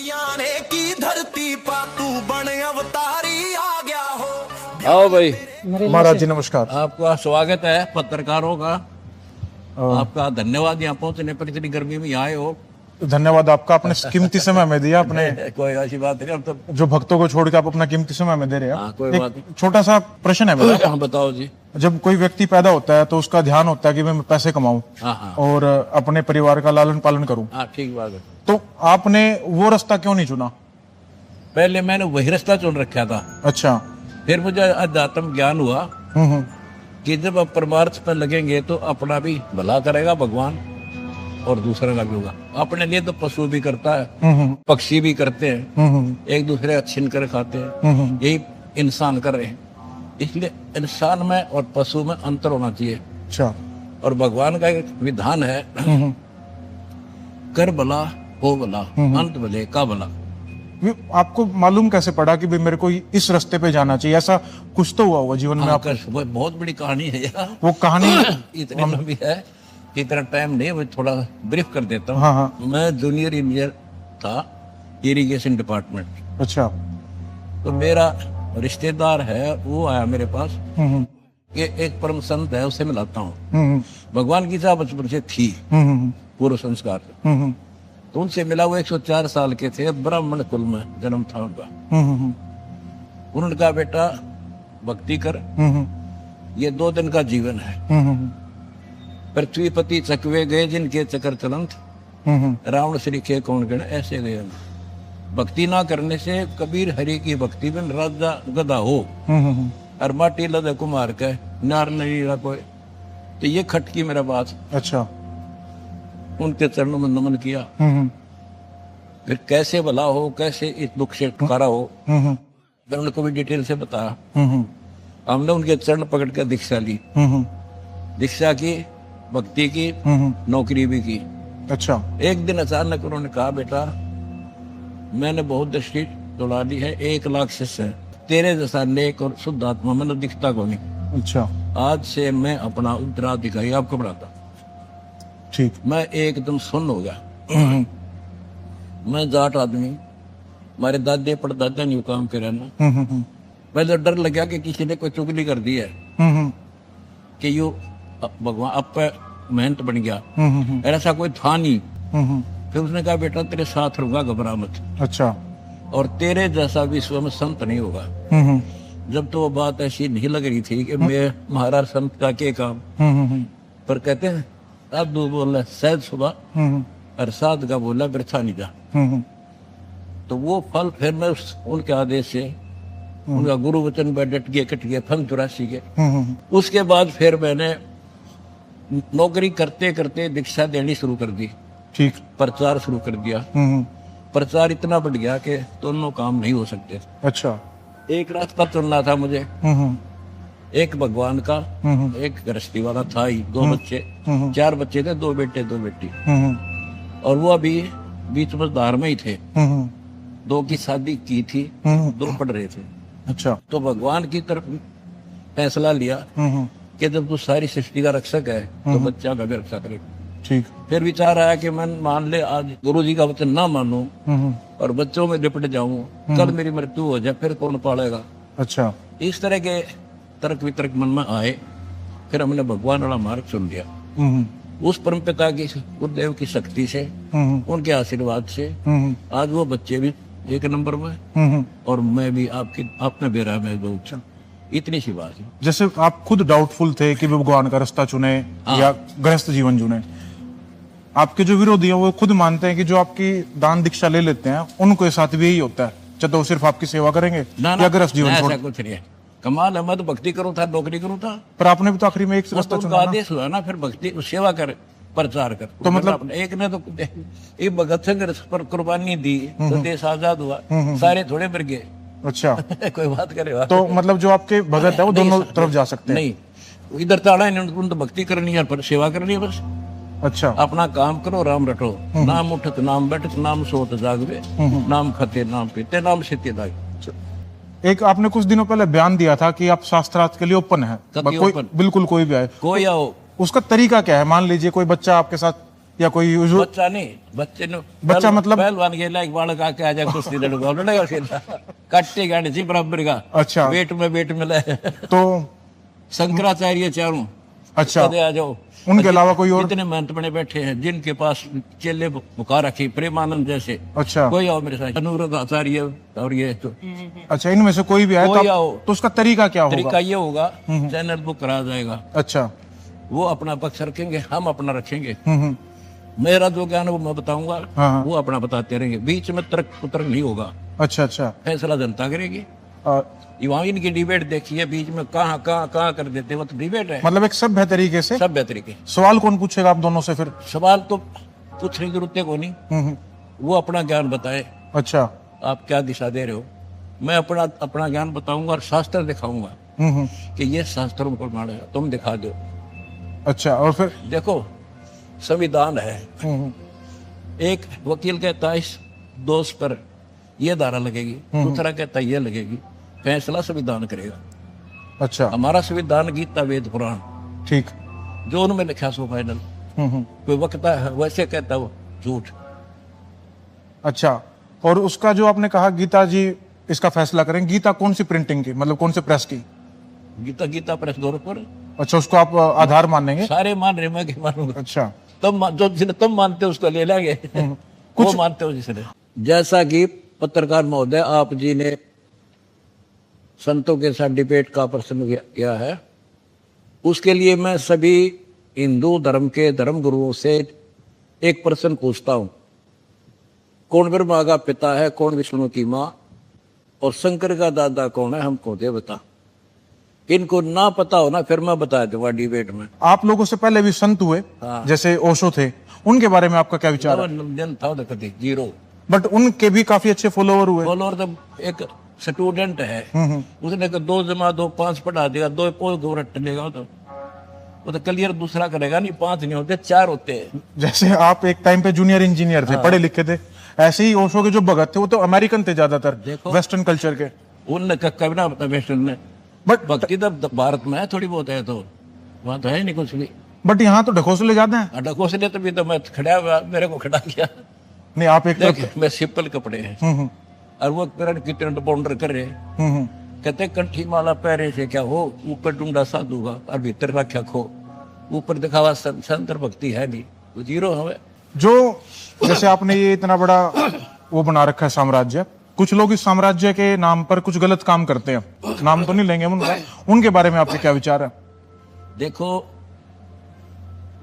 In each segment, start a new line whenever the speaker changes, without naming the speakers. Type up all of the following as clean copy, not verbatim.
ने की धरती पा तू बन अवतारी आ गया हो।
आओ भाई,
महाराज जी नमस्कार।
आपका स्वागत है पत्रकारों का। आपका धन्यवाद यहाँ पहुंचने पर, इतनी गर्मी में यहाँ आए हो।
धन्यवाद आपका, आपने कीमती समय में दिया अपने
कोई ऐसी बात नहीं, अब तो
जो भक्तों को छोड़ के आप अपना कीमती समय में दे रहे
हाँ, कोई
हैं।
बात
एक छोटा सा प्रश्न है मेरा।
हाँ बताओ जी।
जब कोई व्यक्ति पैदा होता है तो उसका ध्यान होता है कि मैं पैसे कमाऊं
हाँ
और अपने परिवार का लालन पालन करूं,
हाँ, ठीक बात है।
तो आपने वो रास्ता क्यों नहीं चुना?
पहले मैंने वही रास्ता चुन रखा था,
अच्छा।
फिर मुझे अध्यात्म ज्ञान हुआ
हम्म।
कि जब आप परमार्थ पर लगेंगे तो अपना भी भला करेगा भगवान और दूसरे का भी होगा। अपने लिए तो पशु भी करता है, पक्षी भी करते हैं, एक दूसरे का छीन कर खाते हैं, यही इंसान कर रहे हैं। इसलिए इंसान में और पशु में अंतर होना चाहिए।
अच्छा।
और भगवान का एक विधान है, कर भला हो भला, अंत भले का भला।
आपको मालूम कैसे पड़ा कि भाई मेरे को इस रास्ते पे जाना चाहिए? ऐसा कुछ तो हुआ जीवन में आपको?
वो बहुत बड़ी कहानी है यार,
वो कहानी
इतनी लंबी है कि इतना टाइम नहीं, वो थोड़ा ब्रीफ कर देता हूँ।
हाँ हाँ।
मैं जूनियर इंजीनियर था, इरिगेशन डिपार्टमेंट।
अच्छा।
तो मेरा रिश्तेदार है, वो आया मेरे पास कि एक परम संत है, उससे मिलाता हूँ। भगवान की चाह बचपन से थी, पूर्व संस्कार से। तो उनसे मिला, वो 104 साल के थे, ब्राह्मण कुल में जन्म था उनका। उन्होंने कहा बेटा भक्ति कर, ये 2 दिन का जीवन है। पृथ्वीपति चकवे गए जिनके चक्कर चलंत, रावण श्रीखे कौन गण ऐसे गए। भक्ति ना करने से कबीर हरि की भक्ति में राजा गधा हो और माटी लदे कुमार के नार नहीं रहा कोई। तो ये खटकी मेरा बात।
अच्छा।
उनके चरणों में नमन किया। फिर कैसे भला हो, कैसे इस दुख से छुटकारा हो, मैंने उनको भी डिटेल से बताया। हमने उनके चरण पकड़ कर दीक्षा ली, दीक्षा की, भक्ति की, नौकरी भी की।
अच्छा।
एक दिन अचानक उन्होंने कहा बेटा मैंने बहुत दृष्टि दौड़ा ली है, 1 लाख शिष्य है, तेरे जैसा नेक और शुद्ध आत्मा मैंने दिखता को नहीं।
अच्छा।
आज से मैं अपना उत्तराधिकारी आपको बनाता।
ठीक।
मैं एकदम सुन्न हो गया। मैं जाट आदमी, हमारे दादे परदादा नहीं काम करे ना। पहले डर लग गया कि किसी ने कोई चुगली कर दी है कि यू भगवान अब पे मेहनत बन गया। ऐसा कोई था नहीं। फिर उसने कहा बेटा तेरे साथ रहूंगा, घबरा मत।
अच्छा।
और तेरे जैसा विश्व में संत नहीं होगा। जब तो वो बात ऐसी नहीं लग रही थी कि मैं महाराज संत का क्या काम, पर कहते हैं साधु बोला सहज सुबह और साध का बोला वृथा नहीं जा। तो वो फल फिर मैं उनके आदेश से, उनका गुरु वचन पर डट गए, कट गए, फल 84 के। उसके बाद फिर मैंने नौकरी करते करते दीक्षा देनी शुरू कर दी।
ठीक।
प्रचार शुरू कर दिया। प्रचार इतना बढ़ गया कि दोनों काम नहीं हो सकते।
अच्छा।
एक रास्ता चुनना था मुझे, एक भगवान का, एक गृहस्थी वाला था ही। 2 बच्चे, 4 बच्चे थे, 2 बेटे 2 बेटी। और वो अभी बीच मझधार में ही थे। 2 की शादी की थी, 2 पढ़ रहे थे।
अच्छा।
तो भगवान की तरफ फैसला लिया कि जब तू सारी सृष्टि का रक्षक है तो बच्चा का भी रक्षा करे।
ठीक।
फिर विचार आया कि मैं मान ले आज गुरु जी का वचन ना मानूं और बच्चों में लिपट जाऊं, कल मेरी मृत्यु हो जाए, फिर कौन पालेगा।
अच्छा।
इस तरह के तर्क वितर्क मन में आए। फिर हमने भगवान वाला मार्ग चुन लिया। उस परम पिता की, गुरुदेव की शक्ति से, उनके आशीर्वाद से आज वो बच्चे भी 1 नंबर में और मैं भी आपने बेरा में दो। इतनी सी बात है।
जैसे आप खुद डाउटफुल थे कि भगवान का रास्ता चुने या गृहस्थ जीवन चुने, आपके जो विरोधी हैं वो खुद मानते हैं कि जो आपकी दान दीक्षा ले लेते हैं उनको साथ भी यही होता है, चाहे तो सिर्फ आपकी सेवा करेंगे या गृहस्थ जीवन छोड़।
ऐसा कुछ नहीं है। कमाल है, मैं तो भक्ति करूँ था, नौकरी करूँ था।
पर आपने भी तो आखिरी में एक रास्ता
तो
चुना ना।
आदेश हुआ ना, फिर भक्ति सेवा कर, प्रचार कर।
तो मतलब
एक ने तो एक भगत सिंह पर कुर्बानी दी तो देश आजाद हुआ, सारे थोड़े मर गए।
अच्छा।
कोई बात करे।
तो मतलब जो आपके भगत है वो दोनों तरफ जा सकते हैं?
नहीं, इधर ताड़ा है, उन तो भक्ति करनी है, पर सेवा करनी है बस।
अच्छा।
अपना काम करो, राम रटो, नाम उठत नाम बैठत नाम सोत जागवे, नाम खते नाम पीते नाम सिते दागे।
एक आपने कुछ दिनों पहले बयान दिया था कि आप शास्त्रार्थ के लिए ओपन है, कोई बिल्कुल कोई भी आए,
कोई आओ।
उसका तरीका क्या है? मान लीजिए कोई बच्चा आपके साथ या कोई यूजुअल
बच्चा नहीं, बच्चे ने
बच्चा मतलब
पहलवान गेला एक बालक आके आ जाए कुश्ती लड़ूंगा लड़ेगा खेला कट्टे गाड़ी थी बराबर का।
अच्छा
वेट में ले
तो
शंकराचार्य चारों
अच्छा
कदे आ जाओ।
उनके अलावा कोई और?
इतने महंत बने बैठे हैं जिनके पास चेले बुखा रखी प्रेमानंद जैसे।
अच्छा
कोई आओ मेरे साथ, अनुरुद्ध आचार्य और ये तो
अच्छा, इनमें से कोई भी आए
कोई
तो,
आओ।
तो उसका तरीका क्या
तरीका
होगा?
ये होगा चैनल बुक करा जाएगा,
अच्छा
वो अपना पक्ष रखेंगे, हम अपना रखेंगे।
हम्म।
मेरा जो ज्ञान है वो मैं बताऊंगा,
हाँ।
वो अपना बताते रहेंगे, बीच में तर्क पुतर्क नहीं होगा,
अच्छा अच्छा
फैसला जनता करेगी।
आ,
वहाँ इनकी डिबेट देखिए, बीच में कहाँ कर देते, वो तो डिबेट है
मतलब एक सभ्य तरीके से।
सभ्य तरीके।
सवाल कौन पूछेगा आप दोनों से फिर?
सवाल तो पूछने की जरूरत को नहीं, वो अपना ज्ञान बताए,
अच्छा
आप क्या दिशा दे रहे हो, मैं अपना ज्ञान बताऊंगा और शास्त्र दिखाऊंगा कि ये शास्त्रों को मानेगा, तुम दिखा दो।
अच्छा और फिर
देखो संविधान है, एक वकील कहता है इस दोष पर ये धारा लगेगी, दूसरा कहता है ये लगेगी, फैसला संविधान करेगा।
अच्छा
हमारा संविधान गीता वेद पुराण
ठीक।
जो उनमें लिखा सो फाइनल। कोई वक्ता है वैसे कहता है वो झूठ।
अच्छा और उसका जो आपने कहा गीता जी इसका फैसला करें, गीता कौन सी प्रिंटिंग की, मतलब कौन से प्रेस की?
गीता प्रेस गोरखपुर।
अच्छा उसको आप आधार मानेंगे?
सारे मान रहे, मैं क्या मानूंगा।
अच्छा
जो जिन्हें तुम मानते हो उसको ले लेंगे, वो मानते हो जिसने। जैसा कि पत्रकार महोदय आप जी ने संतों के साथ डिबेट का प्रश्न किया है, उसके लिए मैं सभी हिंदू धर्म के धर्म गुरुओं से एक प्रश्न पूछता हूं, कौन ब्रह्मा का पिता है, कौन विष्णु की माँ, और शंकर का दादा कौन है, हमको दे बता। इनको ना पता हो ना, फिर मैं बता दूंगा डिबेट में।
आप लोगों से पहले भी संत हुए, जैसे ओशो थे, उनके बारे में आपका क्या विचार है?
जन था कभी जीरो,
बट उनके भी काफी अच्छे फॉलोवर हुए।
फॉलोअर तो एक स्टूडेंट है, उसने 2 जमा 2 5 पढ़ा दिया, 2 पोल दो रट लेगा तो वो तो क्लियर दूसरा करेगा नहीं, 5 नहीं होते 4 होते हैं।
जैसे आप एक टाइम पे जूनियर इंजीनियर थे, पढ़े लिखे थे, ऐसे ही ओशो के जो भगत थे वो तो अमेरिकन थे ज्यादातर, वेस्टर्न कल्चर के।
उनने कभी ना पता वेस्टर्न ने,
बट
भक्ति तो भारत में है थोड़ी बहुत है, तो वहां तो है नहीं कुछ भी।
बट यहाँ तो ढकोसले ज्यादा हैं।
ढकोसले तो भी तो मैं खड़ा हुआ, मेरे को खड़ा किया
नहीं, आप एक
देख, मैं सिंपल कपड़े हैं और वो किरण कितने बाउंडर कर रहे, कहते कंठी माला पहरे से क्या हो, ऊपर डूंगा साधु का और भीतर रखा खो, ऊपर दिखावा संतर भक्ति है नहीं, वो जीरो हमें।
जो जैसे आपने ये इतना बड़ा वो बना रखा है साम्राज्य, कुछ लोग इस साम्राज्य के नाम पर कुछ गलत काम करते हैं, नाम तो नहीं लेंगे उनका, उनके बारे में आपके क्या विचार है?
देखो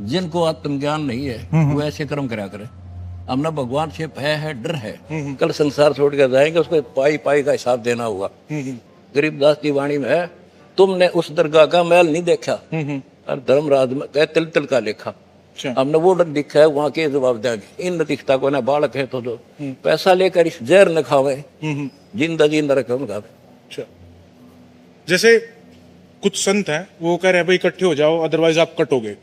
जिनको आत्मज्ञान नहीं है वो ऐसे कर्म करा करे, हमने भगवान से भय है, डर है, कल संसार छोड़ कर जाएंगे, उसको पाई का हिसाब देना होगा। गरीबदास की वाणी में है, तुमने उस दरगाह का महल नहीं देखा और धर्मराज में कह तिल तिल का लेखा। हमने वो डर दिखा है, वहां के जवाब देंगे। इन दिखता को ना बालक है तो जो पैसा लेकर इस जहर न खावे, जिंदा जिंदा रखे उनका।
जैसे कुछ संत हैं वो कह रहे हैं भाई इकट्ठे हो जाओ अदरवाइज आप कटोगे,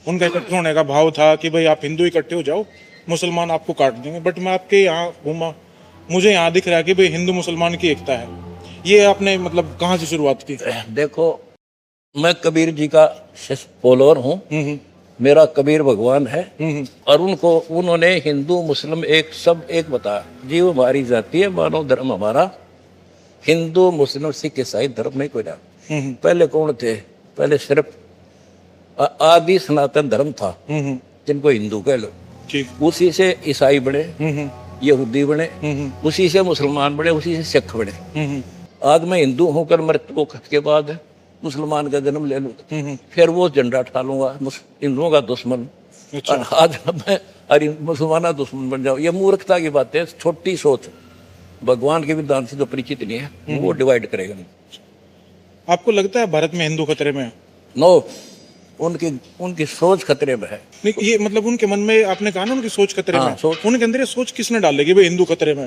उनका इकट्ठे होने का भाव था कि भाई आप हिंदू इकट्ठे हो जाओ, मुसलमान आपको काट देंगे। बट मैं आपके यहाँ घूमा, मुझे यहाँ दिख रहा है कि भाई हिंदू मुसलमान की एकता है। ये आपने मतलब कहाँ से शुरुआत की?
देखो मैं कबीर जी का फॉलोअर हूँ, मेरा कबीर भगवान है, और उन्होंने हिंदू मुस्लिम एक सब एक बताया, जीव हमारी जाति है, मानव धर्म हमारा, हिंदू मुस्लिम सिख ईसाई धर्म नहीं कोई ना। पहले कौन थे? पहले सिर्फ आदि सनातन धर्म था जिनको हिंदू कह लो, उसी से ईसाई बने, यहूदी बने, उसी से मुसलमान बने, उसी से सिख बने। आज मैं हिंदू होकर मृत्यु के बाद मुसलमान का जन्म ले लूँ, फिर वो झंडा उठा लूंगा हिंदुओं का दुश्मन, और आज मैं अरे मुसलमान दुश्मन बन जाऊँ। ये मूर्खता की बात है, छोटी सोच, भगवान के विधान से जो परिचित नहीं है वो डिवाइड करेगा नहीं।
आपको लगता है भारत में हिंदू खतरे में है?
नो, उनकी सोच खतरे में है।
नहीं, ये मतलब उनके मन में, आपने कहा ना उनकी सोच खतरे में, उनके अंदर ये सोच किसने डालेगी भाई हिंदू खतरे में?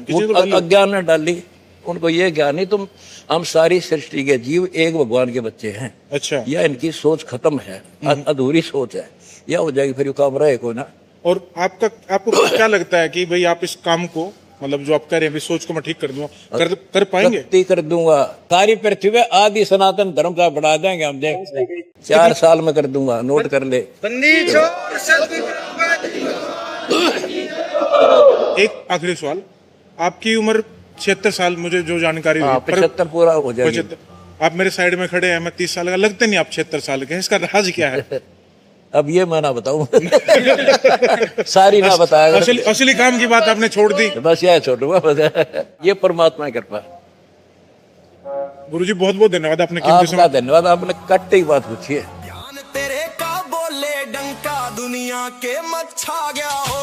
अज्ञान ने डाली, उनको ये ज्ञान नहीं तुम हम सारी सृष्टि के जीव एक भगवान के बच्चे हैं। अच्छा, या इनकी सोच खत्म है, अधूरी सोच है, या हो जाएगी फिर काम रहे को ना।
और आपको क्या लगता है कि भाई आप इस काम को, मतलब जो आप कह रहे हैं सोच को मैं ठीक कर दूंगा, कर पाएंगे?
कर दूंगा, सारी पृथ्वी में आदि सनातन धर्म का बढ़ा देंगे हम, देख 4 साल में कर दूंगा, नोट कर ले।
एक आखिरी सवाल, आपकी उम्र 76 साल, मुझे जो जानकारी हुई,
75 पूरा हो जाएगी।
75। आप मेरे साइड में खड़े हैं, मैं 30 साल का, लगते नहीं आप 76 साल के। इसका राज क्या है?
अब ये मैं ना बताऊं। सारी ना बताया।
असली काम की बात आपने छोड़ दी।
बस यह छोड़ूंगा, ये परमात्मा की कृपा।
गुरुजी बहुत बहुत धन्यवाद, आपने कीमती
आपका धन्यवाद, आपने कट्टे की बात पूछी है।
ध्यान तेरे का बोले डंका दुनिया के मच्छा गया हो।